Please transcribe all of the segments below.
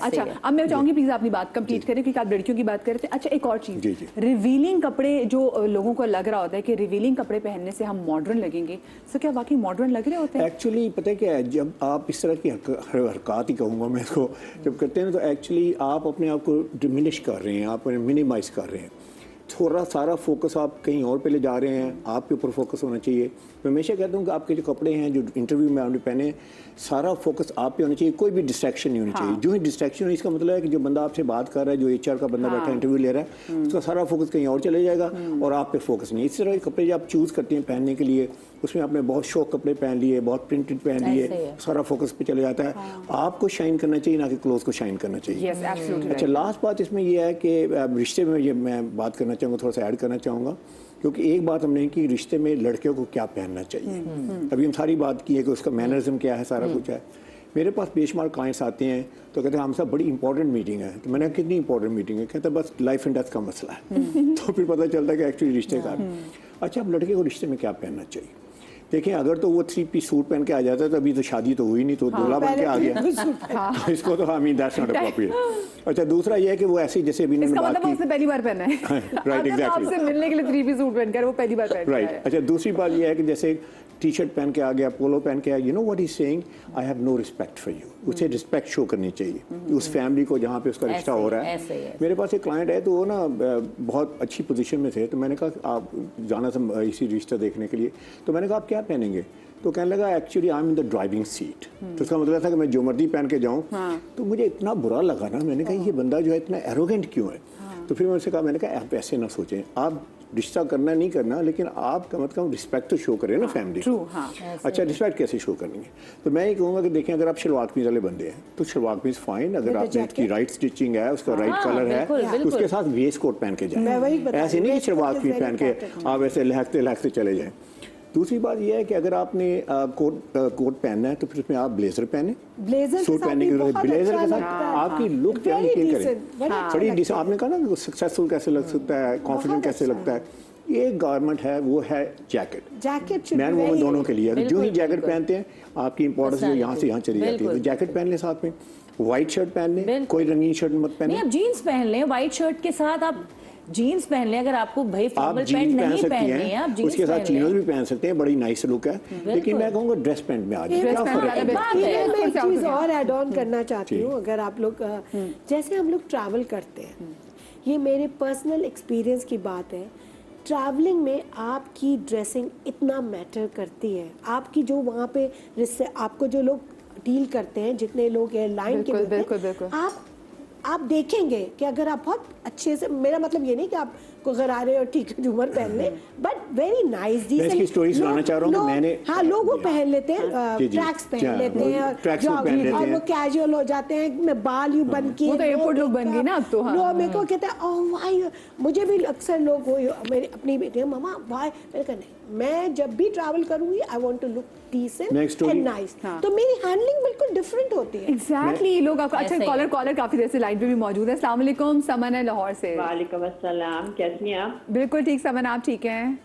अच्छा, अब मैं चाहूंगी प्लीज अपनी बात कंप्लीट करें क्योंकि आप लड़कियों की बात कर रहे थे। अच्छा, एक और चीज, रिवीलिंग कपड़े जो लोगों को लग रहा होता है कि रिवीलिंग कपड़े पहनने से हम मॉडर्न लगेंगे, सो क्या वाकई मॉडर्न लग रहे होते हैं? एक्चुअली पता है क्या है, जब आप इस तरह की हरकत ही कहूँगा मैं इसको, जब करते हैं तो एक्चुअली आप अपने आप को डिमिनिश कर रहे हैं, आप मिनिमाइज कर रहे हैं, थोड़ा सारा फोकस आप कहीं और पे ले जा रहे हैं, आपके ऊपर फोकस होना चाहिए। मैं हमेशा कहता हूँ कि आपके जो कपड़े हैं जो इंटरव्यू में आपने पहने, सारा फोकस आप पे होना चाहिए, कोई भी डिस्ट्रैक्शन नहीं होनी चाहिए। जो ही डिस्ट्रैक्शन है, इसका मतलब है कि जो बंदा आपसे बात कर रहा है, जो HR का बंदा बैठा इंटरव्यू ले रहा है, उसका सारा फोकस कहीं और चले जाएगा और आप पे फोकस नहीं। इस तरह के कपड़े जो आप चूज़ करते हैं पहनने के लिए, उसमें आपने बहुत शौक कपड़े पहन लिए, बहुत प्रिंटेड पहन लिए, सारा फोकस पे चले जाता है। आपको शाइन करना चाहिए, ना कि क्लोथ को शाइन करना चाहिए। अच्छा, लास्ट बात इसमें यह है कि रिश्ते में ये मैं बात करना चाहूँगा, थोड़ा सा ऐड करना चाहूँगा, क्योंकि एक बात हमने की रिश्ते में लड़कियों को क्या पहनना चाहिए। अभी हम सारी बात की है कि उसका मैनरिज्म क्या है, सारा कुछ है। मेरे पास बेशुमार क्लाइंट्स आते हैं तो कहते हैं हम सब बड़ी इंपॉर्टेंट मीटिंग है, तो मैंने कितनी इंपॉर्टेंट मीटिंग है, कहते हैं बस लाइफ एंड डेथ का मसला है। तो फिर पता चलता है कि एक्चुअली रिश्ते का। अच्छा, अब लड़के को रिश्ते में क्या पहनना चाहिए? देखें, अगर तो वो 3 पीस सूट पहन के आ जाता है तो अभी तो शादी तो हुई नहीं, तो दूल्हा बन के आ गया। इसको तो I mean that's not appropriate. अच्छा, दूसरा ये है कि वो ऐसे जैसे अभी इसका मतलब उसने पहली बार पहना है। Right, exactly. आपसे मिलने के लिए 3 पीस सूट पहन कर वो पहली बार पहन राइट। अच्छा, दूसरी बात ये है कि जैसे टी-शर्ट पहन के आ गया, पोलो पहन के आ गया, you know what he saying, I have no respect for you. उसे रिस्पेक्ट शो करनी चाहिए उस फैमिली को जहाँ पे उसका रिश्ता हो रहा है। मेरे पास एक क्लाइंट है तो वो ना बहुत अच्छी पोजीशन में थे, तो मैंने कहा आप जाना था इसी रिश्ता देखने के लिए, तो मैंने कहा आप क्या पहनेंगे? तो कहने लगा actually I am in the driving seat. तो उसका मतलब था कि मैं जो मर्जी पहन के जाऊँ। तो मुझे इतना बुरा लगा ना, मैंने कहा ये बंदा जो है इतना एरोगेंट क्यों है। तो फिर मैं उससे कहा, मैंने कहा आप ऐसे ना सोचें, आप रिश्ता करना नहीं करना, लेकिन आप कम से कम रिस्पेक्ट तो शो करें ना फैमिली को। अच्छा, रिस्पेक्ट कैसे शो करेंगे? तो मैं ये कहूँगा कि देखें, अगर आप शलवार कमीज वाले बंदे हैं तो शलवार कमीज फाइन, अगर आपने इसकी राइट स्टिचिंग है, उसका राइट कलर है, तो उसके साथ वेस्ट कोट पहन के जाए। ऐसे नहीं कि शलवार कमीज पहन के आप ऐसे लहकते लहकते चले जाएं। दूसरी बात यह है कि अगर आपने कोट पहनना है तो फिर उसमें आप ब्लेजर पहने, सूट पहनने के बाद ब्लेजर के साथ आपकी लुक चेंज करें। बड़ी डिसेंट, आपने कहा ना सक्सेसफुल कैसे लग सकता है, कॉन्फिडेंट कैसे लगता है। एक गारमेंट है, वो है जैकेट, मैन वुमन दोनों के लिए। अगर जो ही जैकेट पहनते हैं, आपकी इंपॉर्टेंस यहाँ से यहाँ चली जाती है। तो जैकेट पहन लें, साथ में व्हाइट शर्ट पहन लें, कोई रंगीन शर्ट मत पहने। आप जीन्स पहन लें, व्हाइट शर्ट के साथ आप जीन्स पहन लें। अगर आपको भाई फॉर्मल पैंट नहीं पहननी है, आप जीन्स उसके साथ चीनोज भी पहन सकते हैं, बड़ी नाइस लुक है। लेकिन मैं कहूँगा ड्रेस पैंट में आ जाए। मैं एक चीज और ऐड ऑन करना चाहती हूँ। अगर आप लोग जैसे हम लोग ट्रैवल करते हैं, ये मेरे पर्सनल एक्सपीरियंस की बात है, ट्रैवलिंग में आपकी ड्रेसिंग इतना मैटर करती है। आपकी जो वहाँ पे जिससे आपको जो लोग डील करते हैं, जितने लोग एयरलाइन के बिल्कुल आप देखेंगे कि अगर आप बहुत अच्छे से, मेरा मतलब ये नहीं कि आप अगर आ रहे हो ठीक है झूमर पहन लें, बट वेरी नाइस इसकी स्टोरी सुनाना चाह रहा हूं कि मैंने लोग वो पहन लेते हैं, ट्रैक्स पहन लेते हैं और वो कैजुअल हो जाते हैं, मैं बाल यूं बन के, वो तो एयरपोर्ट लोग बन गए ना अब तो। लोग मेरे को कहते हैं ओह वाई, मुझे भी अक्सर लोग वो मेरी अपनी बेटी है, मम्मा वाई, मैंने कहा नहीं, मैं जब भी ट्रैवल करूंगी I want to look decent and nice. तो मेरी हैंडलिंग बिल्कुल डिफरेंट होती है। एग्जैक्टली, लोग आपको अच्छा कॉलर काफी देर से लाइन पे भी मौजूद है। अस्सलाम वालेकुम, समन है लाहौर से। वालेकुम अस्सलाम, कैसी हैं आप? बिल्कुल ठीक समन, आप ठीक हैं?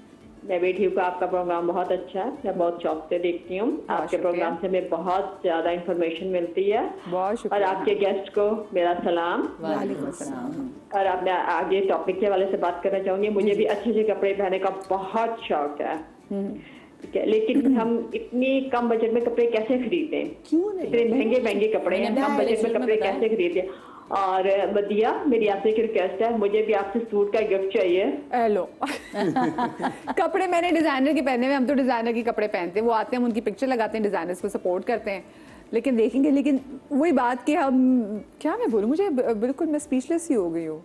मैं भी ठीक हूँ। आपका प्रोग्राम बहुत अच्छा है, मैं बहुत शौक से देखती हूँ। आपके प्रोग्राम से हमें बहुत ज्यादा इंफॉर्मेशन मिलती है। बहुत शुक्रिया। और आपके गेस्ट को मेरा सलाम। वालेकुम सलाम। और अब मैं आगे टॉपिक के हवाले से बात करना चाहूंगी। मुझे भी अच्छे अच्छे कपड़े पहनने का बहुत शौक है, ठीक है, लेकिन हम इतनी कम बजट में कपड़े कैसे खरीदें? क्यों नहीं? इतने महंगे महंगे कपड़े हैं, कम बजट में कपड़े कैसे खरीदें? और बदिया, मेरी आपसे एक रिक्वेस्ट है, मुझे भी आपसे सूट का गिफ्ट चाहिए। हेलो कपड़े मैंने डिजाइनर के पहने हुए, हम तो डिजाइनर के कपड़े पहनते हैं, वो आते हैं, हम उनकी पिक्चर लगाते हैं, डिजाइनर्स को सपोर्ट करते हैं, लेकिन देखेंगे। लेकिन वही बात कि हम क्या मैं बोलूँ, मुझे बिल्कुल मैं स्पीचलेस ही हो गई हूँ।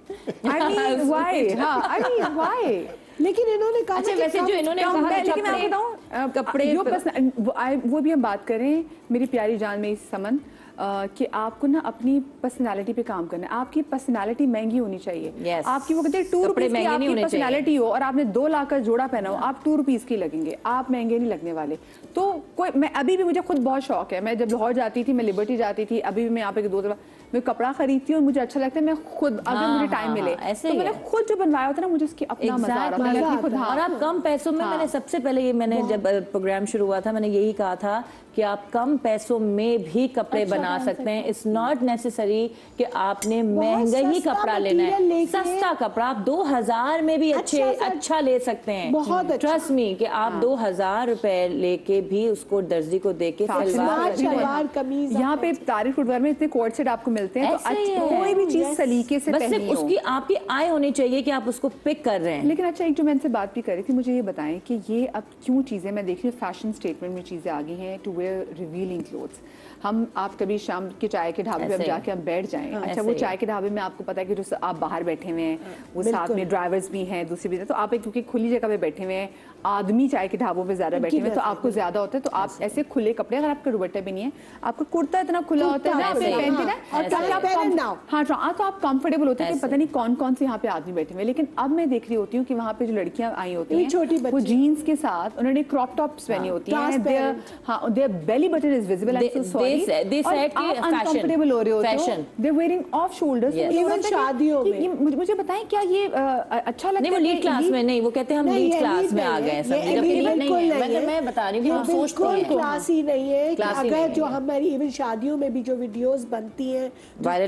I mean, why? हाँ, I mean, why? लेकिन इन्होंने कहा, अच्छा वैसे जो इन्होंने कहा, लेकिन मैं बताऊँ कपड़े वो भी हम बात करें, मेरी प्यारी जान में समन, कि आपको ना अपनी पर्सनालिटी पे काम करना है। आपकी पर्सनालिटी महंगी होनी चाहिए। आपकी वो कहते हैं 2 रुपीज की आपकी पर्सनालिटी हो और आपने 2 लाख का जोड़ा पहना हो, आप 2 रुपीज की लगेंगे, आप महंगे नहीं लगने वाले। तो कोई, मैं अभी भी, मुझे खुद बहुत शौक है, मैं जब लाहौर जाती थी, मैं लिबर्टी जाती थी, अभी भी मैं यहाँ पे 2 दफा मैं कपड़ा खरीदती हूँ और मुझे अच्छा लगता है। मैं खुद अगर मुझे टाइम मिले तो मैंने खुद जो बनवाया होता है ना, मुझे उसकी अपना मजा आ रहा है। और आप कम पैसों में, मैंने सबसे पहले ये, मैंने जब प्रोग्राम शुरू हुआ था मैंने यही कहा था कि आप कम पैसों में भी कपड़े बना बना सकते हैं। इट्स नॉट नेसेसरी कि आपने महंगा ही कपड़ा लेना है, सस्ता कपड़ा आप 2000 में भी अच्छा ले सकते हैं। बहुत ट्रस्ट मी कि आप 2000 रुपए लेके भी उसको दर्जी को देके सलवार कमीज, यहाँ पे तारीफ फुटवेयर में इतने कोट सेट आपको मिलते हैं, तो कोई भी चीज सलीके से बस सिर्फ उसकी आपकी आय होनी चाहिए कि आप उसको पिक कर रहे हैं। लेकिन अच्छा, एक जो मैं इनसे बात भी कर रही थी, मुझे ये बताएं कि ये अब क्यों चीज़ें, मैं देख रही हूँ फैशन स्टेटमेंट में चीज़ें आ गई हैं टू वेयर रिवीलिंग क्लोथ्स। आप कभी शाम के चाय के ढाबे पे अब जाके हम बैठ जाएं, अच्छा वो चाय के ढाबे में आपको पता है कि जो आप बाहर बैठे हुए हैं, वो साथ में ड्राइवर्स भी हैं, दूसरे भी, तो आप एक क्योंकि खुली जगह पे बैठे हुए हैं, आदमी चाय के ढाबों पे ज्यादा बैठे हुए हैं, तो आपको ज्यादा होता है, तो आप ऐसे खुले कपड़े, अगर आपका दुपट्टा भी नहीं है, आपका कुर्ता इतना खुला होता है ना, पहनते ना, हाँ, तो आप कंफर्टेबल होते हैं कि पता नहीं कौन कौन से यहाँ पे आदमी बैठे हुए हैं। लेकिन अब मैं देख रही होती हूँ कि वहाँ पे जो लड़कियां आई होती हैं, वो जीन्स के साथ उन्होंने क्रॉप टॉप्स पहनी होती हैं, their belly button is visible, I am so sorry, आप अनकंफर्टेबल हो रहे होते हो, they wearing off shoulders, even शादियों में। मुझे बताएं क्या ये अच्छा लगता है? नहीं, वो लीड क्लास में नहीं, वो कहते हैं हम लीड क्लास में आ गए, मैं बता रही हूँ, बिल्कुल क्लास ही नहीं है। अगर जो हमारी इवन शादियों में भी जो वीडियोस बनती हैं,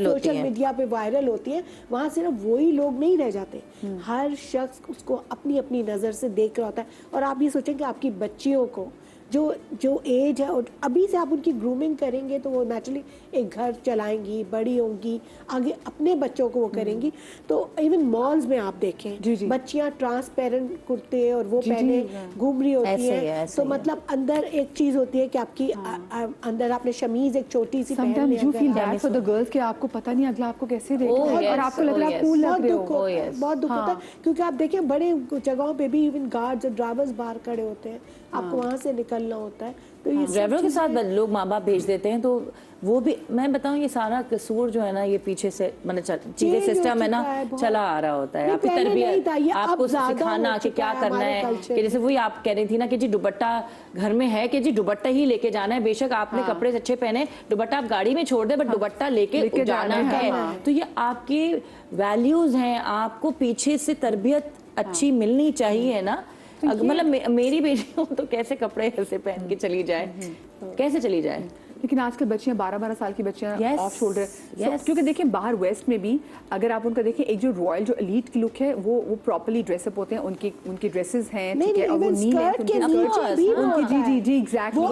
सोशल मीडिया पे वायरल होती है, वहाँ सिर्फ वही लोग नहीं रह जाते, हर शख्स उसको अपनी अपनी नजर से देख रहा होता है। और आप ये सोचें कि आपकी बच्चियों को जो एज है, और अभी से आप उनकी ग्रूमिंग करेंगे तो वो नेचुरली एक घर चलाएंगी, बड़ी होंगी, आगे अपने बच्चों को वो करेंगी। तो इवन मॉल्स में आप देखें, बच्चियां ट्रांसपेरेंट कुर्ते और वो पहने घूम रही होती है, तो मतलब अंदर एक चीज होती है कि आपकी अंदर आपने शमीज एक छोटी सी पहन ली, you feel bad for the girls कि आपको पता नहीं अगला आपको कैसे देखेगा और आपको लग रहा है कूल लग रहे हो। बहुत दुख होता है, क्योंकि आप देखें बड़े जगहों पे भी इवन गार्ड्स और ड्राइवर्स बाहर खड़े होते हैं, आपको वहां से निकलना होता है, तो ये ड्राइवरों के साथ लोग माँ बाप भेज देते हैं, तो वो भी मैं बताऊं, ये सारा कसूर जो है ना, ये पीछे से मतलब चीजें सिस्टम है ना, चला आ रहा होता है। आपकी तरबियत, आपको सिखाना कि क्या करना है, कि जैसे वही आप कह रही थी ना कि जी दुपट्टा घर में है, कि जी दुपट्टा ही लेके जाना है, बेशक आपने कपड़े अच्छे पहने, दुपट्टा आप गाड़ी में छोड़ दे, बट दुपट्टा लेके जाना है। तो ये आपकी वैल्यूज हैं, आपको पीछे से तरबियत अच्छी मिलनी चाहिए ना। मतलब मेरी बेटी हो तो कैसे कपड़े ऐसे पहन के चली जाए, कैसे चली जाए? लेकिन आजकल बच्चियां 12-12 साल की बच्चियां ऑफ शोल्डर, क्योंकि देखिए बाहर वेस्ट में भी अगर आप उनका देखें, एक जो रॉयल जो एलीट की लुक है, वो प्रॉपर्ली ड्रेसअप होते हैं, उनके ड्रेसेस हैं, ठीक है, और वो नी लेंथ उनकी जी exactly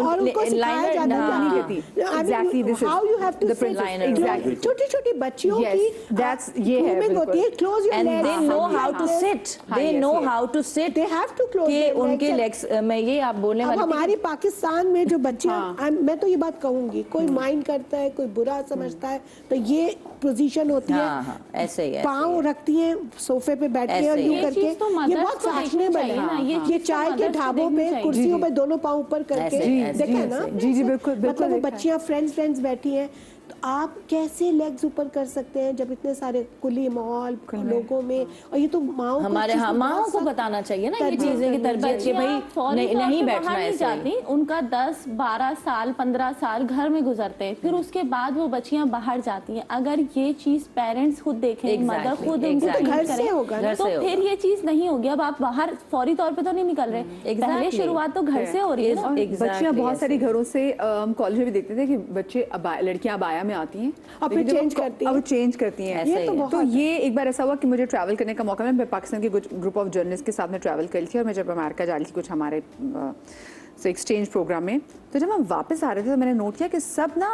this is how you have to sit, exactly छोटी-छोटी बच्चियों की दैट्स ये है होती है, close your legs, they know how to sit, they know how to sit, they have to close के उनके लेग्स। मैं ये आप बोलने वाली, हमारी पाकिस्तान में जो बच्चियां, मैं तो ये बात कहूँ, कोई माइंड करता है, कोई बुरा समझता है, तो ये पोजीशन होती है, ऐसे ही पाँव रखती है सोफे पे बैठ के और यूं करके, ये बहुत फैशनेबल है ना। ये चाय के ढाबों पे कुर्सियों पे दोनों पाँव ऊपर करके देखा ना, जी बिल्कुल, मतलब वो बच्चियां फ्रेंड्स बैठी हैं, तो आप कैसे लेग्स ऊपर कर सकते हैं जब इतने सारे खुली माहौल लोगों में, और ये तो माओ हमारे माओ को बताना चाहिए ना ये चीजें की तरबियत के भाई नहीं बैठना ऐसे। उनका 10-12 साल 15 साल घर में गुजरते हैं, फिर उसके बाद वो बच्चियां बाहर जाती हैं। अगर ये चीज पेरेंट्स खुद देखें, मदर खुद घर से होगा, तो फिर ये चीज नहीं होगी। अब आप बाहर फौरी तौर पे तो नहीं निकल रहे, पहले शुरुआत तो घर से हो रही है। बच्चियां बहुत सारी घरों से, हम कॉलेज में भी देखते थे कि बच्चे लड़कियां अबाया में आती हैं और फिर चेंज करती हैं। तो ये एक बार ऐसा हुआ कि मुझे ट्रैवल करने का मौका मिला, मैं पाकिस्तान के कुछ ग्रुप ऑफ जर्नलिस्ट के साथ में ट्रैवल करी थी, और मैं जब अमेरिका जा रही थी कुछ हमारे एक्सचेंज प्रोग्राम में, तो जब हम वापस आ रहे थे तो मैंने नोट किया कि सब ना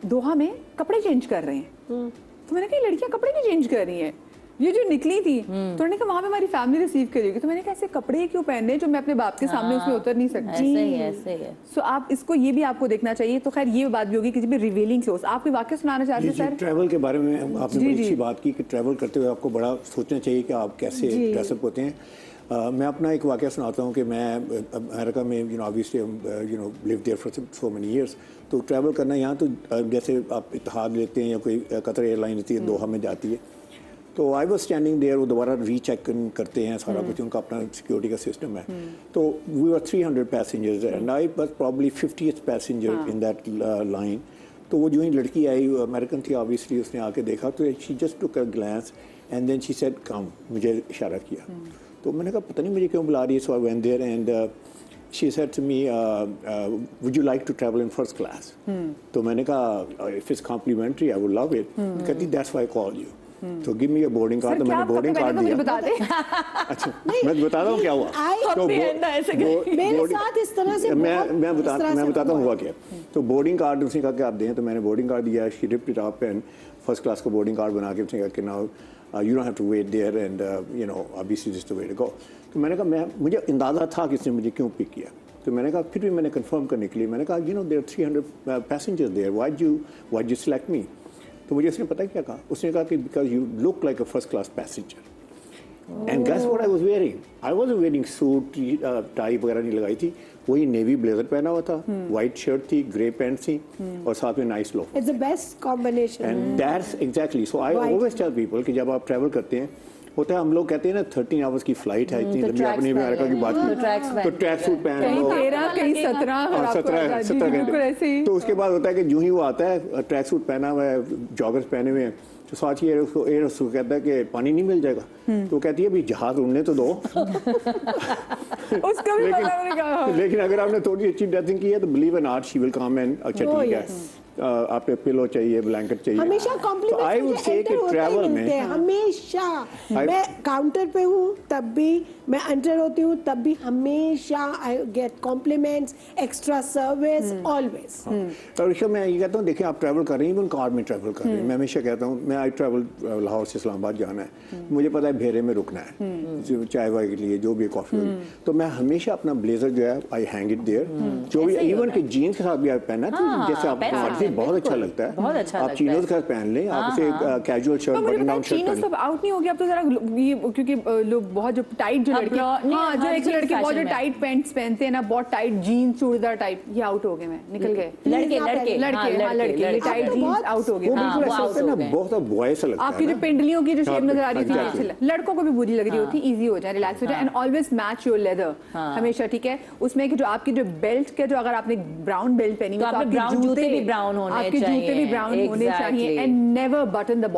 दोहा में कपड़े चेंज कर रहे हैं। तो मैंने कहा लड़कियां कपड़े क्यों चेंज कर रही हैं, ये जो निकली थी, तो उन्होंने कहा वहां पे हमारी फैमिली रिसीव करेगी। तो मैंने कहा ऐसे कपड़े क्यों पहनने जो मैं अपने बाप के सामने उसमें उतर नहीं सकती। ऐसे ही है। सो आप इसको ये भी आपको देखना चाहिए। तो खैर ये बात भी होगी कि जब रिवीलिंग क्लोथ्स, आप कोई वाक्य सुनाना चाहते हैं सर? ट्रैवल के बारे में आपने बड़ी अच्छी बात की कि ट्रैवल करते हुए आपको बड़ा सोचना चाहिए कि आप कैसे ड्रेसअप होते हैं। मैं अपना एक वाक़या सुनाता हूँ कि मैं अमेरिका में obviously live there for so many years. तो ट्रैवल करना यहाँ तो जैसे आप इत्तेहाद लेते हैं या कोई कतर एयरलाइन होती है दोहा में जाती है, तो आई वॉज स्टैंडिंग देयर, वो दोबारा रीचेक करते हैं सारा कुछ, उनका अपना सिक्योरिटी का सिस्टम है। तो we were 300 passengers and I was probably 50th passenger in that line. तो वो जो ही लड़की आई, अमेरिकन थी ऑब्वियसली, उसने आके देखा तो she just took a glance and then she said come, मुझे इशारा किया। तो मैंने कहा पता नहीं मुझे क्यों बुला रही है, so I went there and she said to me, would you like to travel in first class? तो मैंने कहा if it's complimentary, I would love it. कहती that's why I called you. तो give me a boarding card, तो मैंने boarding card दिया। बता दे। अच्छा, मैं बताता हूँ क्या हुआ। तो मेरे साथ इस तरह से मैं बताता हूँ हुआ क्या। तो बोर्डिंग कार्ड उसने कहा कि आप दें, तो मैंने बोर्डिंग कार्ड दिया। She ripped it up and first class का बोर्डिंग कार्ड बना के उसने कहा कि now you don't have to wait there and you know obviously this the way to go. तो मैंने कहा मुझे अंदाज़ा था कि इसने मुझे क्यों पिक किया। तो मैंने कहा, फिर भी मैंने कंफर्म करने के लिए मैंने कहा, you know there 300 passengers there, why you select me. तो मुझे उसने पता क्या कहा, उसने कहा कि because you look like a first class passenger. And guess what I was wearing, I wasn't wearing suit tie वगैरह नहीं लगाई थी, वही नेवी ब्लेजर पहना हुआ था, वाइट शर्ट थी, ग्रे पैंट थी और साथ में नाइस लोग। It's the best combination. And that's exactly, so I always tell people कि जब आप ट्रैवल करते हैं, होता है हम लोग कहते हैं ना 13 आवर्स की फ्लाइट है, इतनी लंबी, अपनी अमेरिका की बात की, तो ट्रैक सूट पहन लो, 13 कहीं 17 घंटे। तो उसके बाद होता है कि जो ही वो आता है ट्रैक सूट पहना हुआ है, जॉगर्स पहने हुए हैं, तो साथ ही एयर उसको कहता है कि पानी नहीं मिल जाएगा। तो कहती है अभी जहाज उड़ने तो दो। उसका भी लेकिन अगर आपने थोड़ी अच्छी ड्रेसिंग की है तो believe an art she will come and अच्छा ठीक है, आपको पिलो चाहिए, ब्लैंकेट चाहिए, हमेशा कॉम्प्लीमेंट। आई वुड से कि ट्रैवल में हमेशा मैं काउंटर पे हूँ तब भी, मैं एंटर होती हूँ तब भी, हमेशा I get compliments, extra service always. और ऋषभ मैं ये कहता हूँ, देखिए आप ट्रैवल कर रही हैं, कार में ट्रैवल कर रही हैं, मैं हमेशा कहता हूँ, मैं आई ट्रैवल लाहौर से इस्लामाबाद जाना है, मुझे पता है भेरे में रुकना है चाय वाय के लिए, जो भी कॉफी, तो मैं हमेशा अपना ब्लेजर जो है आई हैंग इट देयर, जो भी इवन कि जीन्स के साथ भी आप पहना है, जैसे आप बहुत अच्छा लगता है, बहुत अच्छा आप चीनोज का पहन लें, आप इसे casual shirt, button down shirt पहन लें। आउट नहीं हो गया अब तो जरा ये, क्योंकि लोग बहुत जो टाइट जो लड़के, हाँ जो एक लड़के बहुत जो टाइट पैंट्स पहनते हैं ना, बहुत टाइट जीन्स चूड़ीदार टाइप, ये आउट हो गए, मैं निकल गए। लड़के टाइट जीन्स आउट हो गए, वो बिल्कुल ऐसा होता है ना, बहुत बॉय सा लगता है। आपकी जो पिंडलियों की जो शेप नजर आ रही थी, लड़कों को भी बुरी लग रही होती, इजी हो जाए, रिलैक्स हो जाए, and always match your leather हमेशा, ठीक है। उसमें कि जो आपकी जो बेल्ट के, जो अगर आपने ब्राउन बेल्ट पहनी हो तो आपके जूते भी ब्राउन होने चाहिए, and never button the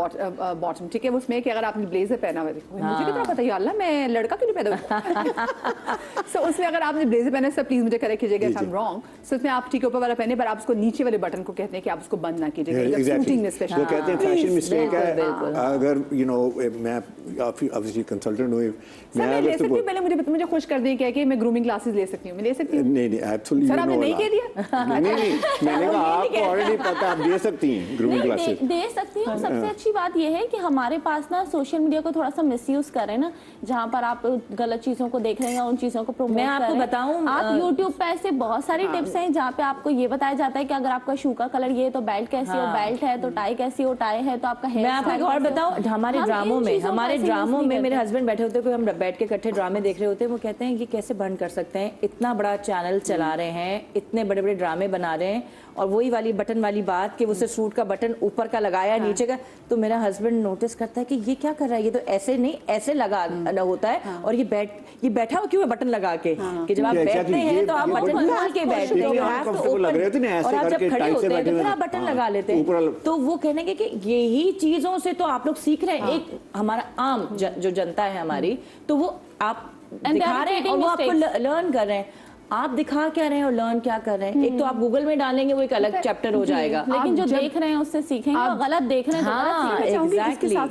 bottom, ठीक है। उसमें कि अगर आपने ब्लेजर पहना हुआ, मुझे कितना पता है अल्लाह, मैं लड़का क्यों नहीं पैदा। सो उसमें अगर आपने ब्लेजर पहना है, प्लीज मुझे करेक्ट कीजिएगा इफ आई एम रॉन्ग। सो उसमें आप ठीक है ऊपर वाला पहने, पर आप उसको नीचे वाले बटन को कहते हैं कि आप उसको बंद ना कीजिएगा, शूटिंग में स्पेशली वो कहते हैं फैशन मिस्टेक है। अगर यू नो मैं ऑब्वियसली कंसल्टेंट हूं, मैं ले सकती हूं, पहले मुझे खुश कर दें कि मैं ग्रूमिंग क्लासेस ले सकती हूं, मैं ले सकती हूं। नहीं एब्सोल्युटली सर आपने नहीं कह दिया। नहीं मैंने कहा आपको ऑलरेडी पता, आप दे सकती हैं ग्रूमिंग क्लासेस, दे सकती हूँ। सबसे अच्छी बात यह है कि हमारे पास ना सोशल मीडिया को थोड़ा सा मिसयूज करें ना, जहाँ पर आप गलत चीजों को देख रहे हैं या उन चीजों को प्रमोट मैं आपको बताऊं, आप YouTube पे ऐसे बहुत सारी टिप्स हैं जहाँ पे आपको ये बताया जाता है कि अगर आपका शू का कलर ये तो बेल्ट कैसी हो बेल्ट है, तो टाई कैसी हो टाई है, तो आपका हेयर। मैं आपको और बताऊं, हमारे ड्रामों में मेरे हस्बैंड बैठे होते, कोई हम बैठ के इकट्ठे ड्रामे देख रहे होते हैं, वो कहते हैं कि कैसे बंद कर सकते हैं, इतना बड़ा चैनल चला रहे हैं, इतने बड़े बड़े ड्रामे बना रहे हैं, और वही वाली बटन वाली बात कि उसे सूट का बटन ऊपर का लगाया नीचे का, तो मेरा हस्बैंड नोटिस करता है कि ये क्या कर रहा है, ये तो ऐसे नहीं ऐसे लगा होता है, और ये बैठा हो क्यों है बटन लगा के, कि जब आप बैठते हैं तो आप बटन खोल के बैठते हैं, और आप जब खड़े होते हैं तो फिर आप बटन लगा लेते हैं। तो वो कहने के कि यही चीजों से तो आप लोग सीख रहे हैं, एक हमारा आम जो जनता है हमारी, तो वो आप दिखा रहे हैं और वो आपको लर्न कर रहे हैं। आप दिखा क्या रहे हैं और लर्न क्या कर रहे हैं, एक तो आप गूगल में डालेंगे वो एक अलग चैप्टर हो जाएगा, लेकिन जो देख रहे हैं उससे सीखेंगे, गलत देख रहे हैं तो गलत सीखना चाहूंगी। इसके साथ